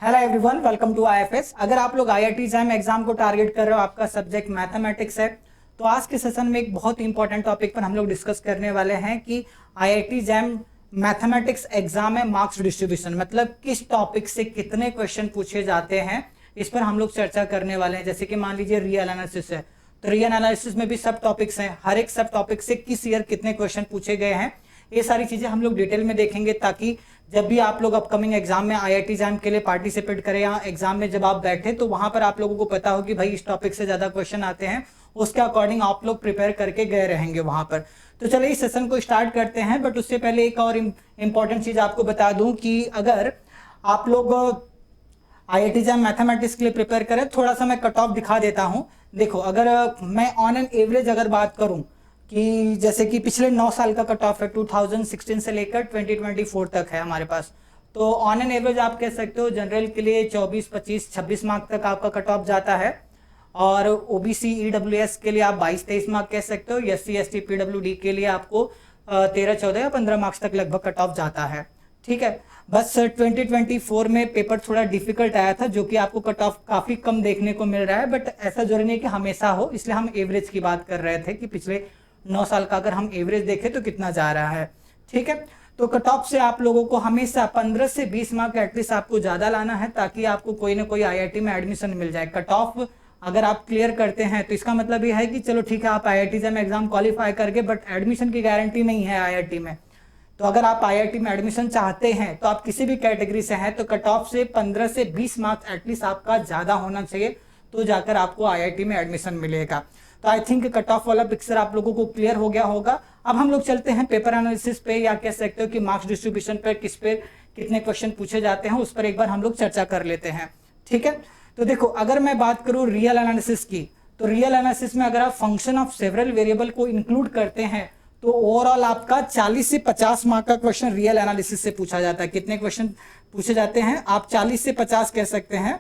Hello everyone, welcome to IFS. अगर आप लोग आईआईटी जैम एग्जाम को टारगेट कर रहे हो, आपका सब्जेक्ट मैथमेटिक्स है, तो आज के सेशन में एक बहुत इंपॉर्टेंट टॉपिक पर हम लोग डिस्कस करने वाले हैं कि आईआईटी जैम मैथमेटिक्स एग्जाम में मार्क्स डिस्ट्रीब्यूशन, मतलब किस टॉपिक से कितने क्वेश्चन पूछे जाते हैं, इस पर हम लोग चर्चा करने वाले हैं। जैसे कि मान लीजिए रियल एनालिसिस है, तो रियल एनालिसिस में भी सब टॉपिक्स हैं, हर एक सब टॉपिक से किस ईयर कितने क्वेश्चन पूछे गए हैं, ये सारी चीजें हम लोग डिटेल में देखेंगे, ताकि जब भी आप लोग अपकमिंग एग्जाम में आईआईटी एग्जाम के लिए पार्टिसिपेट करें या एग्जाम में जब आप बैठे तो वहां पर आप लोगों को पता हो कि भाई इस टॉपिक से ज्यादा क्वेश्चन आते हैं, उसके अकॉर्डिंग आप लोग प्रिपेयर करके गए रहेंगे वहां पर। तो चलिए इस सेशन को स्टार्ट करते हैं, बट उससे पहले एक और इंपॉर्टेंट चीज आपको बता दूं कि अगर आप लोग आईआईटी एग्जाम मैथमेटिक्स के लिए प्रिपेयर करें, थोड़ा सा मैं कट ऑफ दिखा देता हूं। देखो, अगर मैं ऑन एन एवरेज अगर बात करूं कि जैसे कि पिछले 9 साल का कट ऑफ है, 2016 से लेकर 2024 तक है हमारे पास, तो ऑन एन एवरेज आप कह सकते हो जनरल के लिए 24, 25, 26 मार्क तक आपका कट ऑफ जाता है, और ओबीसी ईडब्ल्यूएस के लिए आप 22, 23 मार्क कह सकते हो, एससी एसटी पीडब्ल्यूडी के लिए आपको 13, 14 या 15 मार्क्स तक लगभग कट ऑफ जाता है। ठीक है, बस 2024 में पेपर थोड़ा डिफिकल्ट आया था, जो कि आपको कट ऑफ काफी कम देखने को मिल रहा है, बट ऐसा जरूरी नहीं कि हमेशा हो, इसलिए हम एवरेज की बात कर रहे थे कि पिछले 9 साल का अगर हम एवरेज देखें तो कितना जा रहा है। ठीक है, तो कट ऑफ से आप लोगों को हमेशा 15 से 20 मार्क एटलीस्ट आपको ज्यादा लाना है, ताकि आपको कोई ना कोई आईआईटी में एडमिशन मिल जाए। कट ऑफ अगर आप क्लियर करते हैं तो इसका मतलब ये है कि चलो ठीक है, आप आईआईटी में एग्जाम क्वालिफाई करके, बट एडमिशन की गारंटी नहीं है आईआईटी में। तो अगर आप आईआईटी में एडमिशन चाहते हैं, तो आप किसी भी कैटेगरी से हैं, तो कट ऑफ से 15 से 20 मार्क्स एटलीस्ट आपका ज्यादा होना चाहिए, तो जाकर आपको आईआईटी में एडमिशन मिलेगा। तो आई थिंक कट ऑफ वाला पिक्चर आप लोगों को क्लियर हो गया होगा। अब हम लोग चलते हैं पेपर एनालिसिस पे, या कह सकते हो कि मार्क्स डिस्ट्रीब्यूशन पे, किस पे कितने क्वेश्चन पूछे जाते हैं, उस पर एक बार हम लोग चर्चा कर लेते हैं। ठीक है, तो देखो, अगर मैं बात करूं रियल एनालिसिस की, तो रियल एनालिसिस में अगर आप फंक्शन ऑफ सेवरल वेरिएबल को इंक्लूड करते हैं, तो ओवरऑल आपका 40 से 50 मार्क का क्वेश्चन रियल एनालिसिस से पूछा जाता है। कितने क्वेश्चन पूछे जाते हैं? आप 40 से 50 कह सकते हैं।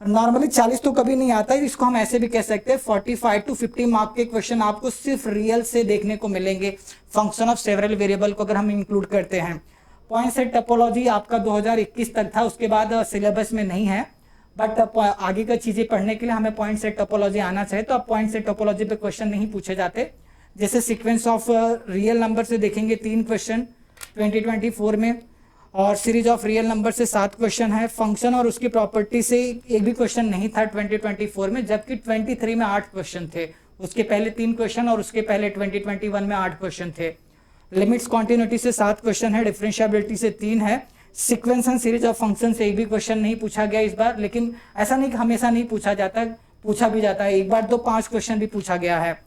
नॉर्मली 40 तो कभी नहीं आता है, इसको हम ऐसे भी कह सकते हैं 45 टू 50 मार्क के क्वेश्चन आपको सिर्फ रियल से देखने को मिलेंगे, फंक्शन ऑफ सेवरल वेरिएबल को अगर हम इंक्लूड करते हैं। पॉइंट सेट टोपोलॉजी आपका 2021 तक था, उसके बाद सिलेबस में नहीं है, बट आगे का चीजें पढ़ने के लिए हमें पॉइंट सेट टोपोलॉजी आना चाहिए। तो अब पॉइंट सेट टोपोलॉजी पे क्वेश्चन नहीं पूछे जाते। जैसे सीक्वेंस ऑफ रियल नंबर से देखेंगे 3 क्वेश्चन 2024 में, और सीरीज ऑफ रियल नंबर से 7 क्वेश्चन है। फंक्शन और उसकी प्रॉपर्टी से एक भी क्वेश्चन नहीं था 2024 में, जबकि 23 में 8 क्वेश्चन थे। उसके पहले 3 क्वेश्चन और उसके पहले 2021 में 8 क्वेश्चन थे। लिमिट्स कॉन्टिन्यूटी से 7 क्वेश्चन है, डिफरेंशिएबिलिटी से 3 है। Sequence and series of function से एक भी क्वेश्चन नहीं पूछा गया इस बार, लेकिन ऐसा नहीं कि हमेशा नहीं पूछा जाता, पूछा भी जाता है। एक बार तो 5 क्वेश्चन भी पूछा गया है।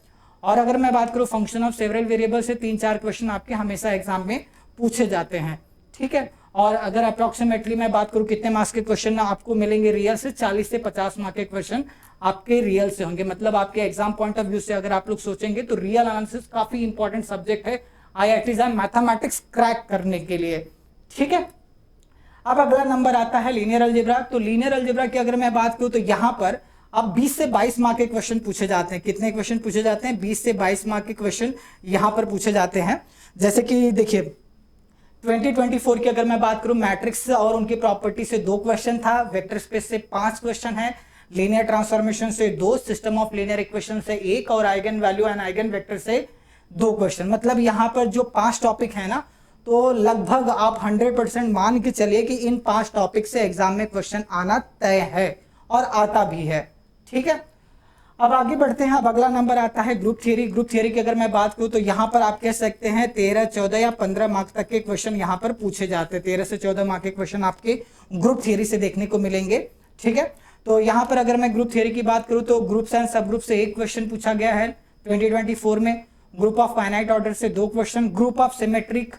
और अगर मैं बात करूं फंक्शन ऑफ सेवरल वेरिएबल से 3-4 क्वेश्चन आपके हमेशा एग्जाम में पूछे जाते हैं। ठीक है, और अगर अप्रोक्सीमेटली मैं बात करूं कितने मार्क्स के क्वेश्चन आपको मिलेंगे रियल से, 40 से 50 मार्क्स के क्वेश्चन आपके रियल से होंगे। मतलब आपके एग्जाम पॉइंट ऑफ व्यू से अगर आप लोग सोचेंगे तो रियल एनालिसिस काफी इंपॉर्टेंट सब्जेक्ट है आईआईटी एग्जाम मैथमेटिक्स क्रैक करने के लिए। ठीक है, अब अगला नंबर आता है लीनियर अलजेब्रा। तो लीनियर अलजेब्रा की अगर मैं बात करूं तो यहां पर अब 20 से 22 मार्क के क्वेश्चन पूछे जाते हैं। कितने क्वेश्चन पूछे जाते हैं? 20 से 22 मार्क के क्वेश्चन यहां पर पूछे जाते हैं। जैसे कि देखिए 2024 की अगर मैं बात करूं, मैट्रिक्स और उनकी प्रॉपर्टी से 2 क्वेश्चन था, वेक्टर स्पेस से 5 क्वेश्चन है, लीनियर ट्रांसफॉर्मेशन से 2, सिस्टम ऑफ लीनियर इक्वेशन से 1, और eigen value and eigen vector से 2 क्वेश्चन। मतलब यहां पर जो 5 टॉपिक है ना, तो लगभग आप 100% मान के चलिए कि इन 5 टॉपिक से एग्जाम में क्वेश्चन आना तय है, और आता भी है। ठीक है, अब आगे बढ़ते हैं। अब अगला नंबर आता है ग्रुप थियरी। ग्रुप थियरी की अगर मैं बात करूं तो यहां पर आप कह सकते हैं 13, 14 या 15 मार्क्स तक के क्वेश्चन यहां पर पूछे जाते हैं। 13 से 14 मार्क्स के क्वेश्चन आपके ग्रुप थियरी से देखने को मिलेंगे। ठीक है, तो यहां पर अगर मैं ग्रुप थियरी की बात करूं तो ग्रुप्स एंड सब ग्रुप से 1 क्वेश्चन पूछा गया है 2024 में। ग्रुप ऑफ फाइनाइट ऑर्डर से 2 क्वेश्चन। ग्रुप ऑफ सिमेट्रिक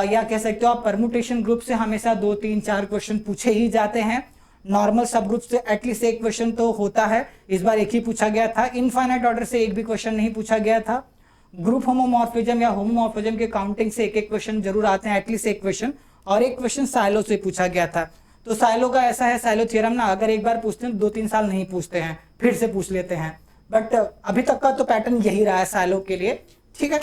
या कह सकते हो आप परमुटेशन ग्रुप से हमेशा 2, 3, 4 क्वेश्चन पूछे ही जाते हैं। नॉर्मल सब ग्रुप से एटलीस्ट 1 क्वेश्चन तो होता है, इस बार 1 ही पूछा गया था। इनफाइनाइट ऑर्डर से 1 भी क्वेश्चन नहीं पूछा गया था। ग्रुप होमोमॉर्फिज्म या होमोमॉर्फिज्म के काउंटिंग से 1-1 क्वेश्चन जरूर आते हैं, एटलीस्ट 1 क्वेश्चन, और 1 क्वेश्चन साइलो से पूछा गया था। तो साइलो का ऐसा है, साइलो थ्योरम ना अगर एक बार पूछते हैं 2-3 साल नहीं पूछते हैं, फिर से पूछ लेते हैं, बट अभी तक का तो पैटर्न यही रहा है साइलो के लिए। ठीक है,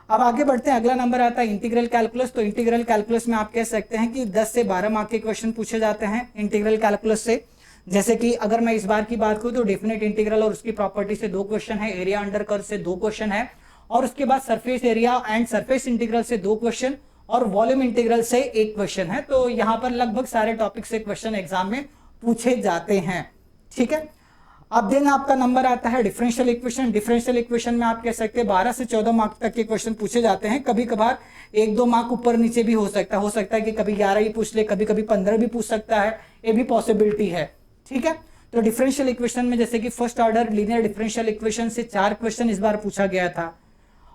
अब आगे बढ़ते हैं, अगला नंबर आता है इंटीग्रल कैलकुलस। तो इंटीग्रल कैलकुलस में आप कह सकते हैं कि 10 से 12 मार्क के क्वेश्चन पूछे जाते हैं इंटीग्रल कैलकुलस से। जैसे कि अगर मैं इस बार की बात करूं तो डेफिनेट इंटीग्रल और उसकी प्रॉपर्टी से 2 क्वेश्चन है, एरिया अंडर कर्व से 2 क्वेश्चन है, और उसके बाद surface area and surface integral से 2 क्वेश्चन और वॉल्यूम इंटीग्रल से 1 क्वेश्चन है। तो यहाँ पर लगभग सारे टॉपिक से क्वेश्चन एग्जाम में पूछे जाते हैं, ठीक है। अब देन आपका नंबर आता है डिफरेंशियल इक्वेशन। डिफरेंशियल इक्वेशन में आप कह सकते हैं 12 से 14 मार्क तक के क्वेश्चन पूछे जाते हैं। कभी कभार 1-2 मार्क ऊपर नीचे भी हो सकता है कि कभी 11 ही पूछ ले, कभी कभी 15 भी पूछ सकता है, ये भी पॉसिबिलिटी है, ठीक है। तो डिफरेंशियल इक्वेशन में जैसे कि first order linear differential equation से 4 क्वेश्चन इस बार पूछा गया था,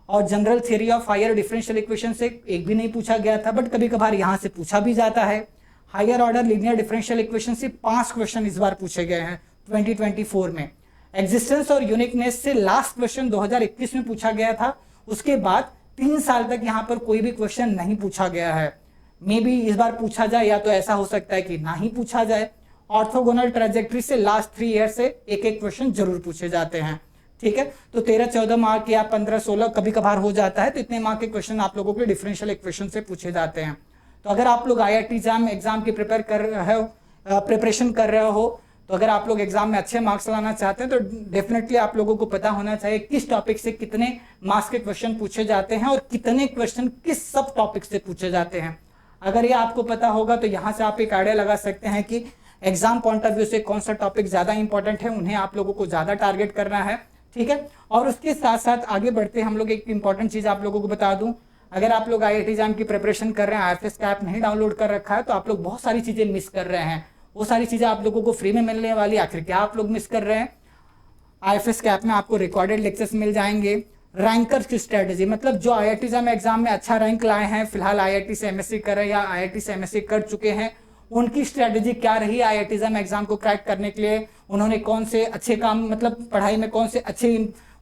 और general theory of higher differential equation से एक भी नहीं पूछा गया था, बट कभी कभार यहां से पूछा भी जाता है। Higher order linear differential equation से 5 क्वेश्चन इस बार पूछे गए हैं 2024 में। एग्जिस्टेंस और यूनिकनेस से लास्ट क्वेश्चन 2021 में पूछा गया था, उसके बाद 3 साल तक यहाँ पर कोई भी क्वेश्चन नहीं पूछा गया है। मे बी इस बार पूछा जाए, या तो ऐसा हो सकता है कि ना ही पूछा जाए। ऑर्थोगोनल ट्रेजेक्ट्री से लास्ट 3 ईयर से एक क्वेश्चन जरूर पूछे जाते हैं, ठीक है। तो 13-14 मार्क या 15-16 कभी कभार हो जाता है, तो इतने मार्क के क्वेश्चन आप लोगों के डिफरेंशियल इक्वेशन से पूछे जाते हैं। तो अगर आप लोग IIT एग्जाम की प्रिपरेशन कर रहे हो, तो अगर आप लोग एग्जाम में अच्छे मार्क्स लाना चाहते हैं तो डेफिनेटली आप लोगों को पता होना चाहिए किस टॉपिक से कितने मार्क्स के क्वेश्चन पूछे जाते हैं और कितने क्वेश्चन किस सब टॉपिक से पूछे जाते हैं। अगर ये आपको पता होगा तो यहाँ से आप एक आइडिया लगा सकते हैं कि एग्जाम पॉइंट ऑफ व्यू से कौन सा टॉपिक ज्यादा इंपॉर्टेंट है, उन्हें आप लोगों को ज्यादा टारगेट करना है, ठीक है। और उसके साथ साथ आगे बढ़ते हम लोग एक इंपॉर्टेंट चीज आप लोगों को बता दूं, अगर आप लोग IIT एग्जाम की प्रिपरेशन कर रहे हैं, IFS का ऐप नहीं डाउनलोड कर रखा है, तो आप लोग बहुत सारी चीजें मिस कर रहे हैं। वो सारी चीजें आप लोगों को फ्री में मिलने वाली, आखिर क्या आप लोग मिस कर रहे हैं? IFS के ऐप में आपको रिकॉर्डेड लेक्चर्स मिल जाएंगे, रैंकर्स की स्ट्रेटेजी, मतलब जो IIT एग्जाम में अच्छा रैंक लाए हैं, फिलहाल IIT से MSc कर रहे हैं या IIT से MSc कर चुके हैं, उनकी स्ट्रेटेजी क्या रही IIT एग्जाम को क्रैक करने के लिए, उन्होंने कौन से अच्छे काम, मतलब पढ़ाई में कौन से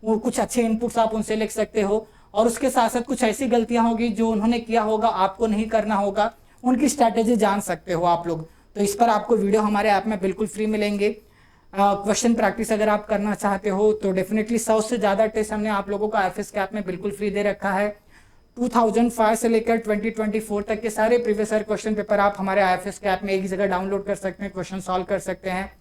कुछ अच्छे इनपुट्स आप उनसे लिख सकते हो, और उसके साथ साथ कुछ ऐसी गलतियां होगी जो उन्होंने किया होगा आपको नहीं करना होगा, उनकी स्ट्रेटेजी जान सकते हो आप लोग। तो इस पर आपको वीडियो हमारे ऐप में बिल्कुल फ्री मिलेंगे। क्वेश्चन प्रैक्टिस अगर आप करना चाहते हो तो डेफिनेटली 100 से ज़्यादा टेस्ट हमने आप लोगों को IFS के ऐप में बिल्कुल फ्री दे रखा है। 2005 से लेकर 2024 तक के सारे प्रीवियस ईयर क्वेश्चन पेपर आप हमारे IFS के ऐप में एक ही जगह डाउनलोड कर सकते हैं, क्वेश्चन सॉल्व कर सकते हैं,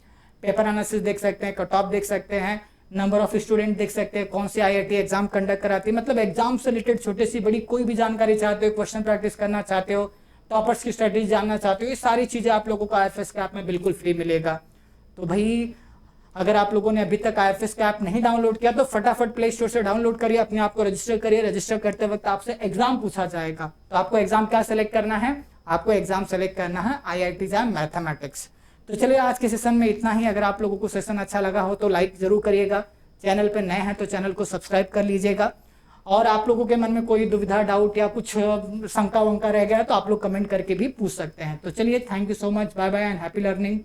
पेपर एनालिसिस देख सकते हैं, कट ऑफ देख सकते हैं, नंबर ऑफ स्टूडेंट देख सकते हैं, कौन सी IIT एग्जाम कंडक्ट कराती है, मतलब एग्जाम से रिलेटेड छोटी सी बड़ी कोई भी जानकारी चाहते हो, क्वेश्चन प्रैक्टिस करना चाहते हो, टॉपर्स की स्ट्रेटेजी जानना चाहते हो, ये सारी चीज़ें आप लोगों को IFS के ऐप में बिल्कुल फ्री मिलेगा। तो भाई अगर आप लोगों ने अभी तक IFS का ऐप नहीं डाउनलोड किया तो फटाफट प्ले स्टोर से डाउनलोड करिए, अपने आप को रजिस्टर करिए। रजिस्टर करते वक्त आपसे एग्जाम पूछा जाएगा, तो आपको एग्जाम क्या सेलेक्ट करना है? आपको एग्जाम सेलेक्ट करना है IIT मैथमेटिक्स। तो चलिए आज के सेशन में इतना ही। अगर आप लोगों को सेशन अच्छा लगा हो तो लाइक जरूर करिएगा, चैनल पर नए हैं तो चैनल को सब्सक्राइब कर लीजिएगा, और आप लोगों के मन में कोई दुविधा, डाउट या कुछ शंका वंका रह गया तो आप लोग कमेंट करके भी पूछ सकते हैं। तो चलिए, thank you so much, bye bye and happy learning.